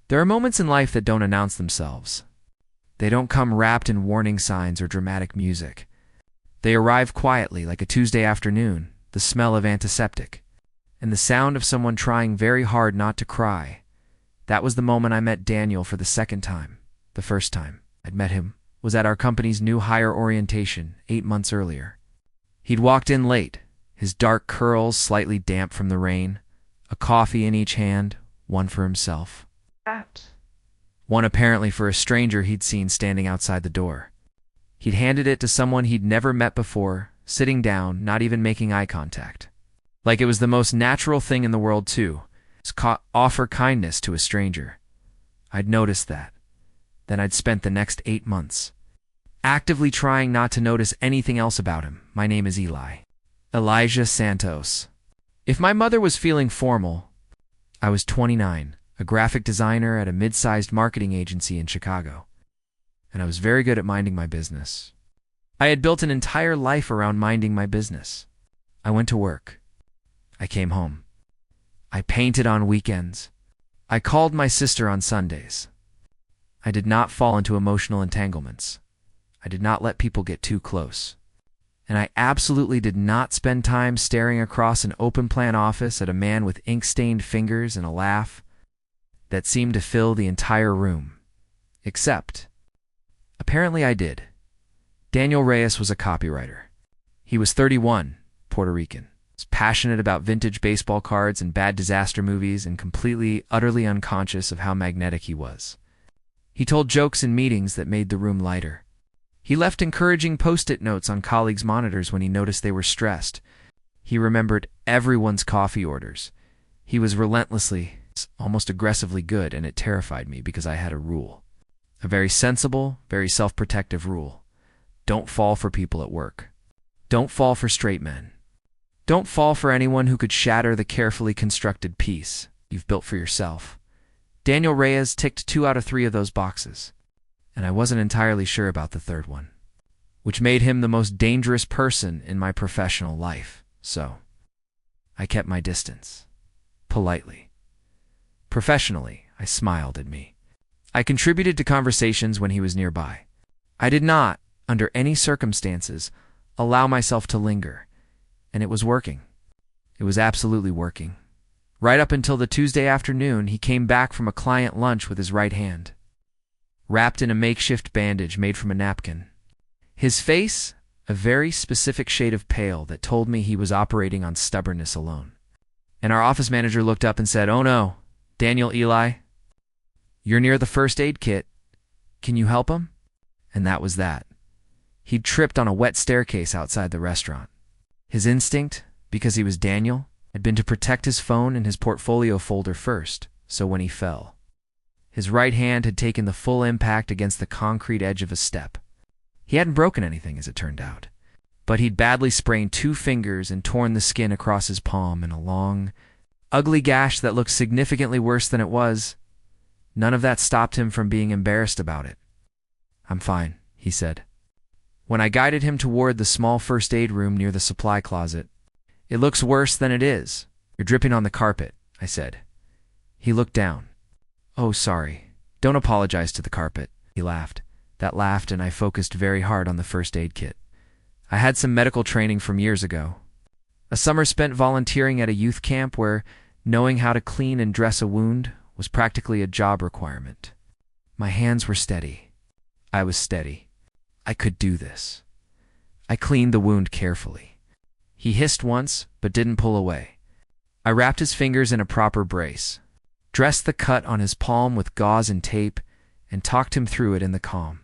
There are moments in life that don't announce themselves. They don't come wrapped in warning signs or dramatic music. They arrive quietly, like a Tuesday afternoon, the smell of antiseptic, and the sound of someone trying very hard not to cry. That was the moment I met Daniel for the second time. The first time I'd met him was at our company's new hire orientation 8 months earlier. He'd walked in late, his dark curls slightly damp from the rain, a coffee in each hand, one for himself. One apparently for a stranger he'd seen standing outside the door. He'd handed it to someone he'd never met before, sitting down, not even making eye contact. Like it was the most natural thing in the world, too. Offer kindness to a stranger. I'd noticed that. Then I'd spent the next 8 months actively trying not to notice anything else about him. My name is Eli. Elijah Santos. If my mother was feeling formal, I was 29, a graphic designer at a mid-sized marketing agency in Chicago, and I was very good at minding my business. I had built an entire life around minding my business. I went to work. I came home. I painted on weekends. I called my sister on Sundays. I did not fall into emotional entanglements. I did not let people get too close. And I absolutely did not spend time staring across an open-plan office at a man with ink-stained fingers and a laugh that seemed to fill the entire room. Except, apparently I did. Daniel Reyes was a copywriter. He was 31, Puerto Rican. Was passionate about vintage baseball cards and bad disaster movies and completely, utterly unconscious of how magnetic he was. He told jokes in meetings that made the room lighter. He left encouraging post-it notes on colleagues' monitors when he noticed they were stressed. He remembered everyone's coffee orders. He was relentlessly, almost aggressively good, and it terrified me because I had a rule. A very sensible, very self-protective rule. Don't fall for people at work. Don't fall for straight men. Don't fall for anyone who could shatter the carefully constructed piece you've built for yourself. Daniel Reyes ticked 2 out of 3 of those boxes, and I wasn't entirely sure about the third one, which made him the most dangerous person in my professional life. So I kept my distance, politely. Professionally, I smiled at me. I contributed to conversations when he was nearby. I did not, under any circumstances, allow myself to linger, and it was working. It was absolutely working. Right up until the Tuesday afternoon, he came back from a client lunch with his right hand wrapped in a makeshift bandage made from a napkin. His face, a very specific shade of pale that told me he was operating on stubbornness alone. And our office manager looked up and said, "Oh no, Daniel, Eli, you're near the first aid kit. Can you help him?" And that was that. He'd tripped on a wet staircase outside the restaurant. His instinct, because he was Daniel, had been to protect his phone and his portfolio folder first, so when he fell, his right hand had taken the full impact against the concrete edge of a step. He hadn't broken anything, as it turned out, but he'd badly sprained 2 fingers and torn the skin across his palm in a long, ugly gash that looked significantly worse than it was. None of that stopped him from being embarrassed about it. "I'm fine," he said. When I guided him toward the small first aid room near the supply closet, "It looks worse than it is. You're dripping on the carpet," I said. He looked down. "Oh, sorry. Don't apologize to the carpet," he laughed. That laughed, and I focused very hard on the first aid kit. I had some medical training from years ago. A summer spent volunteering at a youth camp where knowing how to clean and dress a wound was practically a job requirement. My hands were steady. I was steady. I could do this. I cleaned the wound carefully. He hissed once, but didn't pull away. I wrapped his fingers in a proper brace, dressed the cut on his palm with gauze and tape, and talked him through it in the calm,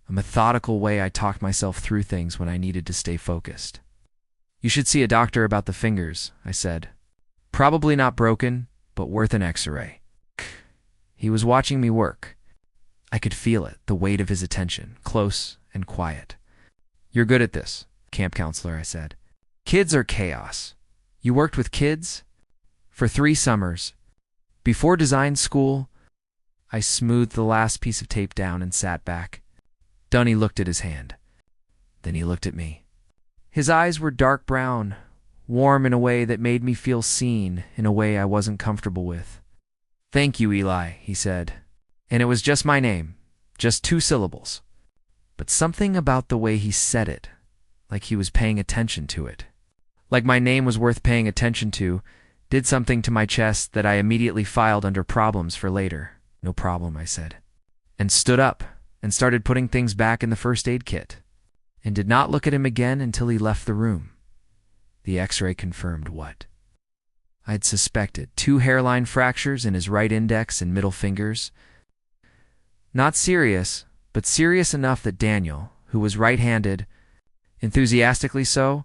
a methodical way I talked myself through things when I needed to stay focused. "You should see a doctor about the fingers," I said. "Probably not broken, but worth an X-ray." He was watching me work. I could feel it, the weight of his attention, close and quiet. "You're good at this, camp counselor," I said. "Kids are chaos. You worked with kids?" "For 3 summers. Before design school." I smoothed the last piece of tape down and sat back. Dunny looked at his hand. Then he looked at me. His eyes were dark brown, warm in a way that made me feel seen, in a way I wasn't comfortable with. "Thank you, Eli," he said. And it was just my name, just 2 syllables. But something about the way he said it, like he was paying attention to it, like my name was worth paying attention to, did something to my chest that I immediately filed under problems for later. "No problem," I said, and stood up and started putting things back in the first aid kit, and did not look at him again until he left the room. The X-ray confirmed what I'd suspected: 2 hairline fractures in his right index and middle fingers. Not serious, but serious enough that Daniel, who was right-handed, enthusiastically so,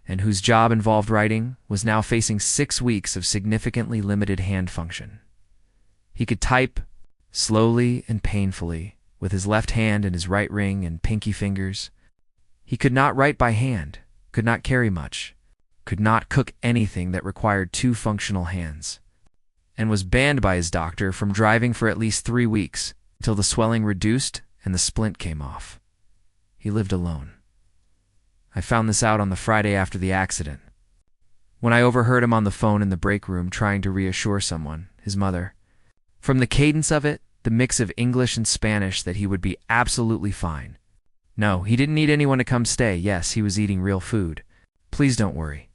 and whose job involved writing, was now facing 6 weeks of significantly limited hand function. He could type slowly and painfully with his left hand and his right ring and pinky fingers. He could not write by hand, could not carry much, could not cook anything that required 2 functional hands, and was banned by his doctor from driving for at least 3 weeks until the swelling reduced and the splint came off. He lived alone. I found this out on the Friday after the accident, when I overheard him on the phone in the break room trying to reassure someone, his mother. From the cadence of it, the mix of English and Spanish, that he would be absolutely fine. No, he didn't need anyone to come stay. Yes, he was eating real food. Please don't worry.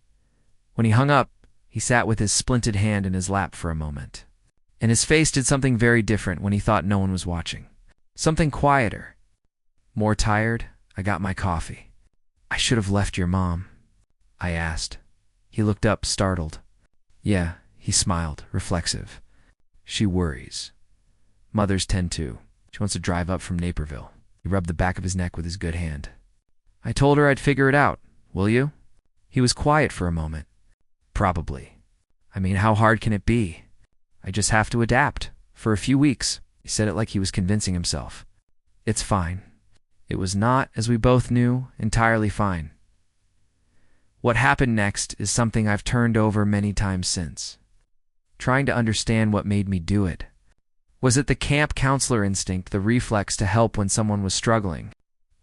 When he hung up, he sat with his splinted hand in his lap for a moment, and his face did something very different when he thought no one was watching. Something quieter. More tired, I got my coffee. "I should have left your mom," I asked. He looked up, startled. "Yeah," he smiled, reflexive. "She worries. Mothers tend to. She wants to drive up from Naperville." He rubbed the back of his neck with his good hand. "I told her I'd figure it out. Will you?" He was quiet for a moment. "Probably. I mean, how hard can it be? I just have to adapt. For a few weeks." He said it like he was convincing himself. "It's fine." It was not, as we both knew, entirely fine. What happened next is something I've turned over many times since, trying to understand what made me do it. Was it the camp counselor instinct, the reflex to help when someone was struggling?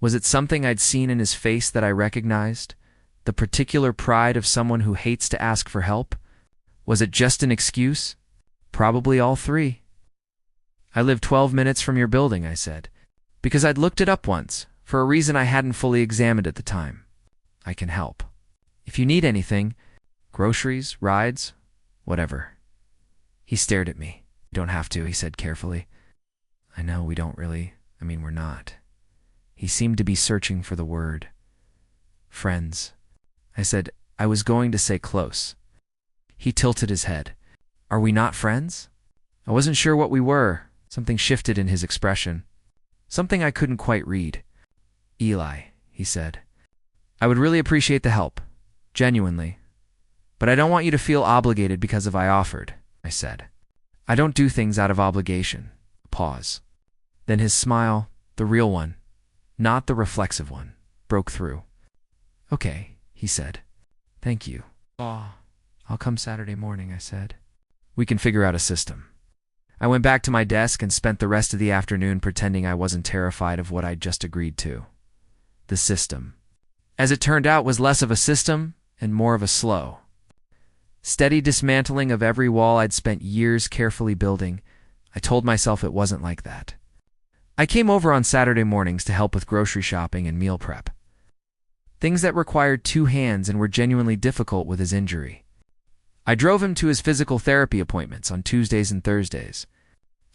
Was it something I'd seen in his face that I recognized? The particular pride of someone who hates to ask for help? Was it just an excuse? Probably all 3. "I live 12 minutes from your building," I said, "because I'd looked it up once, for a reason I hadn't fully examined at the time. I can help. If you need anything, groceries, rides, whatever." He stared at me. "You don't have to," he said carefully. "I know we don't really. We're not." He seemed to be searching for the word. "Friends." I said. I was going to say close. He tilted his head. "Are we not friends?" I wasn't sure what we were. Something shifted in his expression. Something I couldn't quite read. "Eli," he said, "I would really appreciate the help. Genuinely. But I don't want you to feel obligated because of I offered," I said. "I don't do things out of obligation." Pause. Then his smile, the real one, not the reflexive one, broke through. "Okay," he said. "Thank you." "I'll come Saturday morning," I said. "We can figure out a system." I went back to my desk and spent the rest of the afternoon pretending I wasn't terrified of what I'd just agreed to. The system, as it turned out, was less of a system and more of a slow, steady dismantling of every wall I'd spent years carefully building. I told myself it wasn't like that. I came over on Saturday mornings to help with grocery shopping and meal prep, things that required 2 hands and were genuinely difficult with his injury. I drove him to his physical therapy appointments on Tuesdays and Thursdays.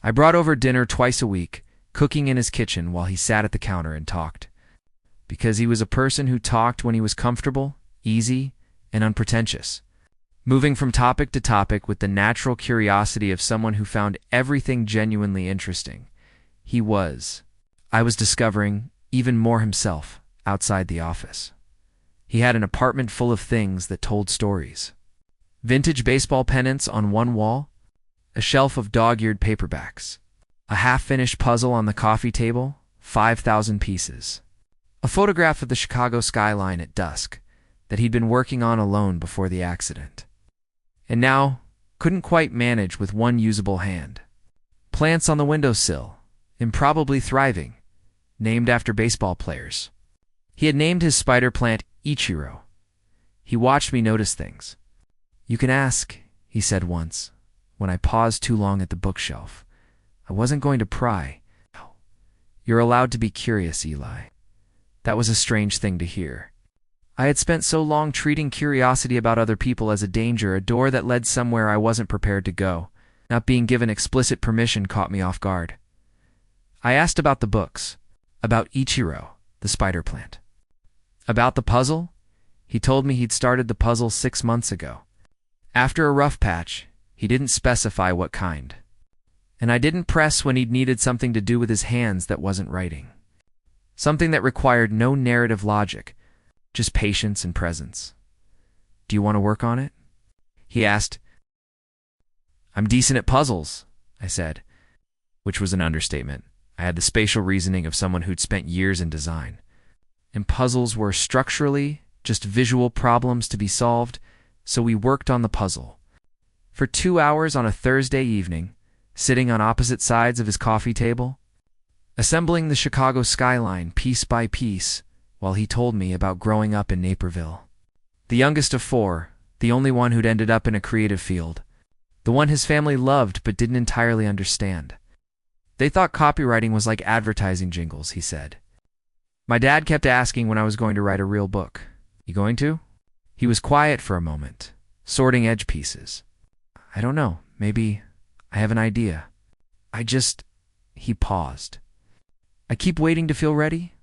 I brought over dinner twice a week, cooking in his kitchen while he sat at the counter and talked. Because he was a person who talked when he was comfortable, easy, and unpretentious, moving from topic to topic with the natural curiosity of someone who found everything genuinely interesting. I was discovering, even more himself outside the office. He had an apartment full of things that told stories. Vintage baseball pennants on one wall, a shelf of dog-eared paperbacks, a half-finished puzzle on the coffee table, 5,000 pieces, a photograph of the Chicago skyline at dusk that he'd been working on alone before the accident, and now couldn't quite manage with one usable hand. Plants on the windowsill, improbably thriving, named after baseball players. He had named his spider plant Ichiro. He watched me notice things. "You can ask," he said once, when I paused too long at the bookshelf. I wasn't going to pry. "You're allowed to be curious, Eli." That was a strange thing to hear. I had spent so long treating curiosity about other people as a danger, a door that led somewhere I wasn't prepared to go. Not being given explicit permission caught me off guard. I asked about the books, about Ichiro, the spider plant. About the puzzle? He told me he'd started the puzzle 6 months ago. After a rough patch, he didn't specify what kind. And I didn't press when he'd needed something to do with his hands that wasn't writing. Something that required no narrative logic, just patience and presence. "Do you want to work on it?" he asked. "I'm decent at puzzles," I said, which was an understatement. I had the spatial reasoning of someone who'd spent years in design. And puzzles were structurally just visual problems to be solved, so we worked on the puzzle. For 2 hours on a Thursday evening, sitting on opposite sides of his coffee table, assembling the Chicago skyline piece by piece, while he told me about growing up in Naperville. The youngest of 4, the only one who'd ended up in a creative field, the one his family loved but didn't entirely understand. They thought copywriting was like advertising jingles, he said. My dad kept asking when I was going to write a real book. "You going to?" He was quiet for a moment, sorting edge pieces. "I don't know. Maybe I have an idea. He paused. "I keep waiting to feel ready."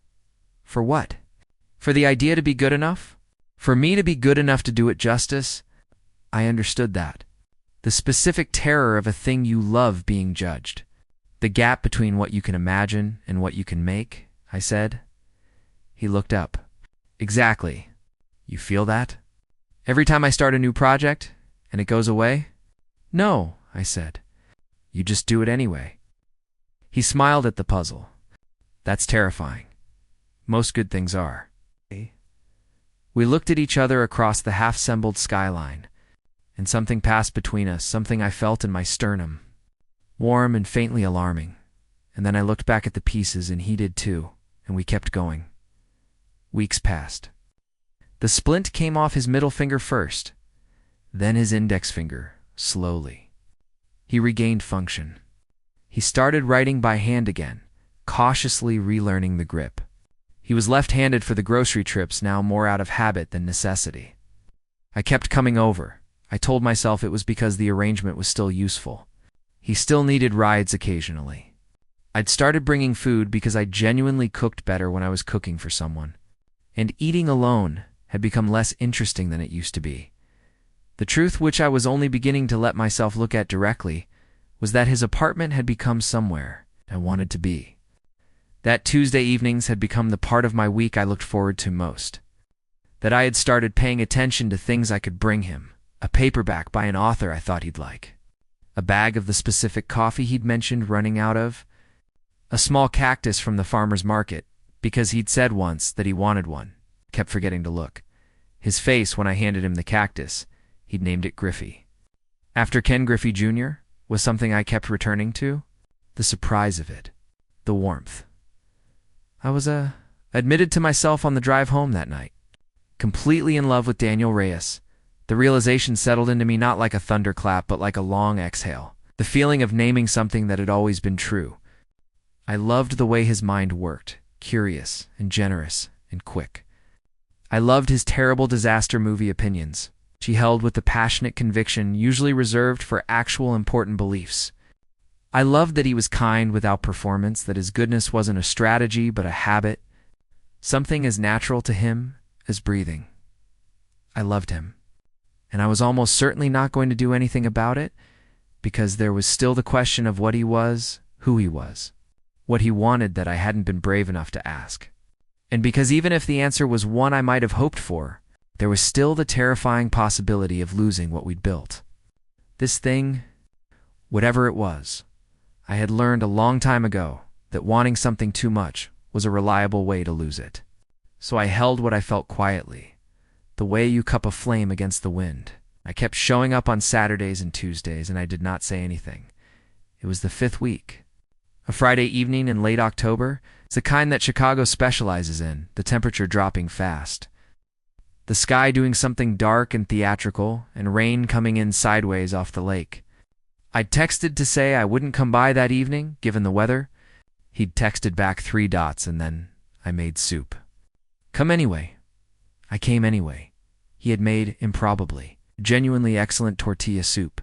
"For what?" "For the idea to be good enough? For me to be good enough to do it justice?" I understood that. The specific terror of a thing you love being judged. The gap between what you can imagine and what you can make, I said. He looked up. "Exactly. You feel that? Every time I start a new project, and it goes away?" "No," I said. "You just do it anyway." He smiled at the puzzle. "That's terrifying. Most good things are." We looked at each other across the half-assembled skyline, and something passed between us, something I felt in my sternum. Warm and faintly alarming. And then I looked back at the pieces, and he did too, and we kept going. Weeks passed. The splint came off his middle finger first, then his index finger, slowly. He regained function. He started writing by hand again, cautiously relearning the grip. He was left-handed for the grocery trips, now more out of habit than necessity. I kept coming over. I told myself it was because the arrangement was still useful. He still needed rides occasionally. I'd started bringing food because I genuinely cooked better when I was cooking for someone. And eating alone had become less interesting than it used to be. The truth, which I was only beginning to let myself look at directly, was that his apartment had become somewhere I wanted to be. That Tuesday evenings had become the part of my week I looked forward to most. That I had started paying attention to things I could bring him. A paperback by an author I thought he'd like. A bag of the specific coffee he'd mentioned running out of. A small cactus from the farmer's market, because he'd said once that he wanted one. Kept forgetting to look. His face when I handed him the cactus, he'd named it Griffey. After Ken Griffey Jr. was something I kept returning to. The surprise of it. The warmth. I was admitted to myself on the drive home that night. Completely in love with Daniel Reyes. The realization settled into me not like a thunderclap, but like a long exhale. The feeling of naming something that had always been true. I loved the way his mind worked, curious and generous and quick. I loved his terrible disaster movie opinions, which he held with the passionate conviction usually reserved for actual important beliefs. I loved that he was kind without performance, that his goodness wasn't a strategy but a habit, something as natural to him as breathing. I loved him. And I was almost certainly not going to do anything about it, because there was still the question of what he was, who he was, what he wanted that I hadn't been brave enough to ask. And because even if the answer was one I might have hoped for, there was still the terrifying possibility of losing what we'd built. This thing, whatever it was, I had learned a long time ago that wanting something too much was a reliable way to lose it. So I held what I felt quietly. The way you cup a flame against the wind. I kept showing up on Saturdays and Tuesdays, and I did not say anything. It was the 5th week. A Friday evening in late October. It's the kind that Chicago specializes in, the temperature dropping fast. The sky doing something dark and theatrical, and rain coming in sideways off the lake. I'd texted to say I wouldn't come by that evening, given the weather. He'd texted back 3 dots, and then I made soup. Come anyway. I came anyway. He had made, improbably, genuinely excellent tortilla soup,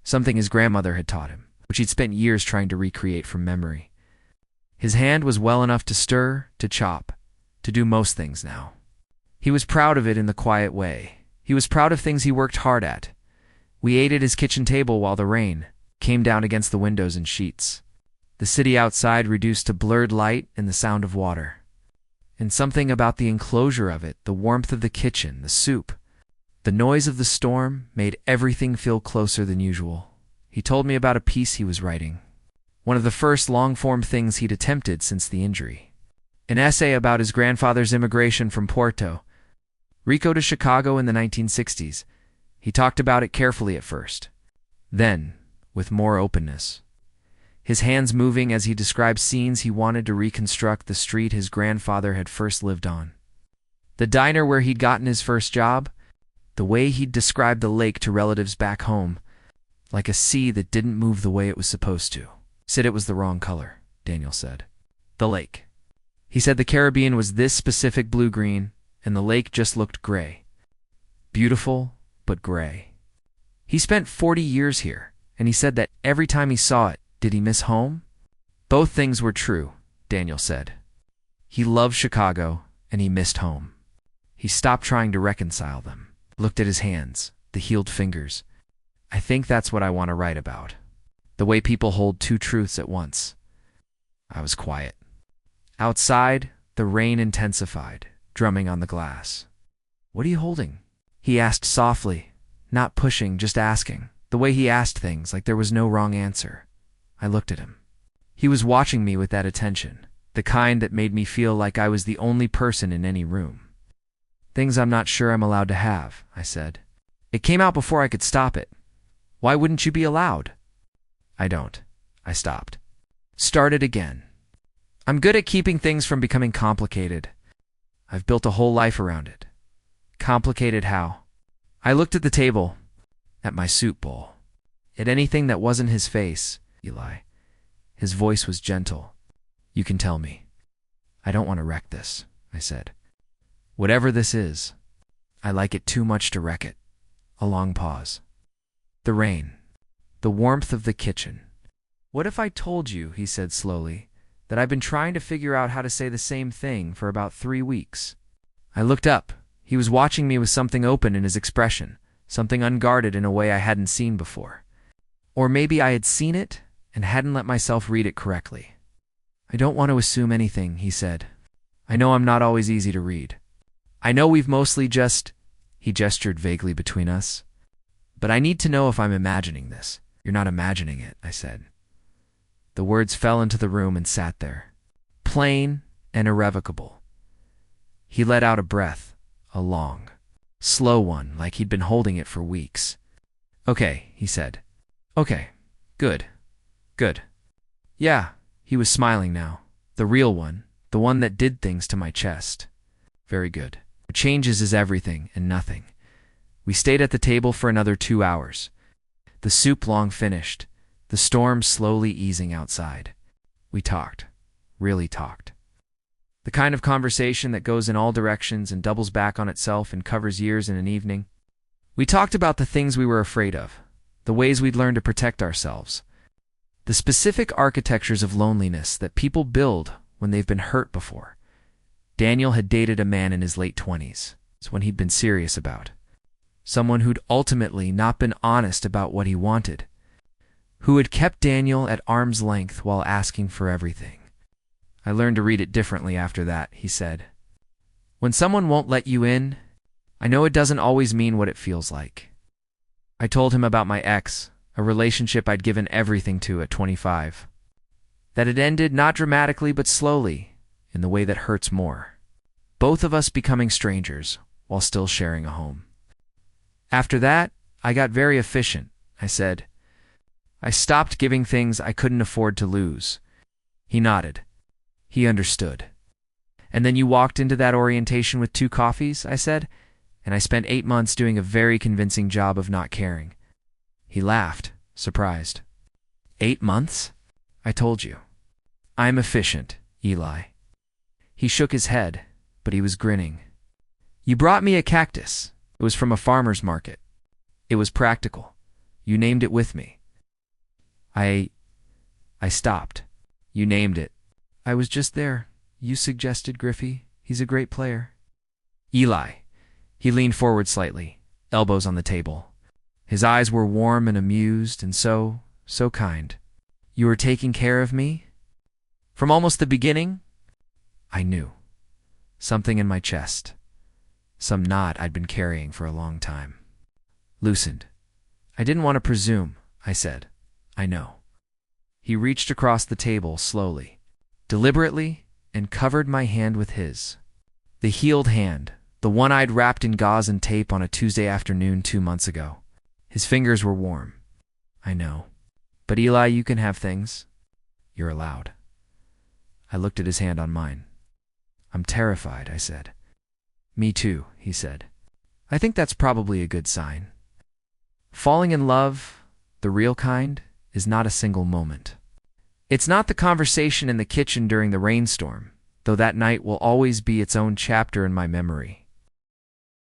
something his grandmother had taught him, which he'd spent years trying to recreate from memory. His hand was well enough to stir, to chop, to do most things now. He was proud of it in the quiet way. He was proud of things he worked hard at. We ate at his kitchen table while the rain came down against the windows in sheets. The city outside reduced to blurred light and the sound of water. And something about the enclosure of it, the warmth of the kitchen, the soup, the noise of the storm, made everything feel closer than usual. He told me about a piece he was writing, one of the first long-form things he'd attempted since the injury. An essay about his grandfather's immigration from Puerto Rico to Chicago in the 1960s. He talked about it carefully at first, then with more openness, his hands moving as he described scenes he wanted to reconstruct the street his grandfather had first lived on, the diner where he'd gotten his first job, the way he'd described the lake to relatives back home, like a sea that didn't move the way it was supposed to. Said it was the wrong color, Daniel said. The lake. He said the Caribbean was this specific blue-green, and the lake just looked gray. Beautiful, but gray. He spent 40 years here, and he said that every time he saw it, did he miss home? Both things were true, Daniel said. He loved Chicago, and he missed home. He stopped trying to reconcile them, looked at his hands, the healed fingers. I think that's what I want to write about. The way people hold 2 truths at once. I was quiet. Outside, the rain intensified, drumming on the glass. What are you holding? He asked softly, not pushing, just asking, the way he asked things, like there was no wrong answer. I looked at him. He was watching me with that attention, the kind that made me feel like I was the only person in any room. Things I'm not sure I'm allowed to have, I said. It came out before I could stop it. Why wouldn't you be allowed? I don't. I stopped. Started again. I'm good at keeping things from becoming complicated. I've built a whole life around it. Complicated how? I looked at the table, at my soup bowl, at anything that wasn't his face, Eli. His voice was gentle. You can tell me. I don't want to wreck this, I said. Whatever this is, I like it too much to wreck it. A long pause. The rain. The warmth of the kitchen. What if I told you, he said slowly, that I've been trying to figure out how to say the same thing for about 3 weeks? I looked up. He was watching me with something open in his expression, something unguarded in a way I hadn't seen before. Or maybe I had seen it and hadn't let myself read it correctly. I don't want to assume anything, he said. I know I'm not always easy to read. I know we've mostly just, he gestured vaguely between us. But I need to know if I'm imagining this. You're not imagining it, I said. The words fell into the room and sat there, plain and irrevocable. He let out a breath, a long, slow one, like he'd been holding it for weeks. Okay, he said. Okay, good, good. Yeah, he was smiling now. The real one, the one that did things to my chest. Very good. Changes is everything and nothing. We stayed at the table for another 2 hours. The soup long finished, the storm slowly easing outside. We talked, really talked. The kind of conversation that goes in all directions and doubles back on itself and covers years in an evening. We talked about the things we were afraid of, the ways we'd learned to protect ourselves, the specific architectures of loneliness that people build when they've been hurt before. Daniel had dated a man in his late 20s. It's when he'd been serious about. Someone who'd ultimately not been honest about what he wanted, who had kept Daniel at arm's length while asking for everything. I learned to read it differently after that, he said. When someone won't let you in, I know it doesn't always mean what it feels like. I told him about my ex, a relationship I'd given everything to at 25. That it ended not dramatically but slowly, in the way that hurts more. Both of us becoming strangers while still sharing a home. After that, I got very efficient, I said. I stopped giving things I couldn't afford to lose. He nodded. He understood. And then you walked into that orientation with 2 coffees, I said, and I spent 8 months doing a very convincing job of not caring. He laughed, surprised. 8 months? I told you. I'm efficient, Eli. He shook his head, but he was grinning. You brought me a cactus. It was from a farmer's market. It was practical. You named it with me. I stopped. You named it. I was just there. You suggested Griffey. He's a great player. Eli. He leaned forward slightly, elbows on the table. His eyes were warm and amused and so kind. You were taking care of me? From almost the beginning? I knew. Something in my chest. Some knot I'd been carrying for a long time. Loosened. I didn't want to presume, I said. I know. He reached across the table slowly, deliberately, and covered my hand with his. The healed hand, the one I'd wrapped in gauze and tape on a Tuesday afternoon 2 months ago. His fingers were warm. I know. But Eli, you can have things. You're allowed. I looked at his hand on mine. I'm terrified, I said. Me too, he said. I think that's probably a good sign. Falling in love, the real kind, is not a single moment. It's not the conversation in the kitchen during the rainstorm, though that night will always be its own chapter in my memory.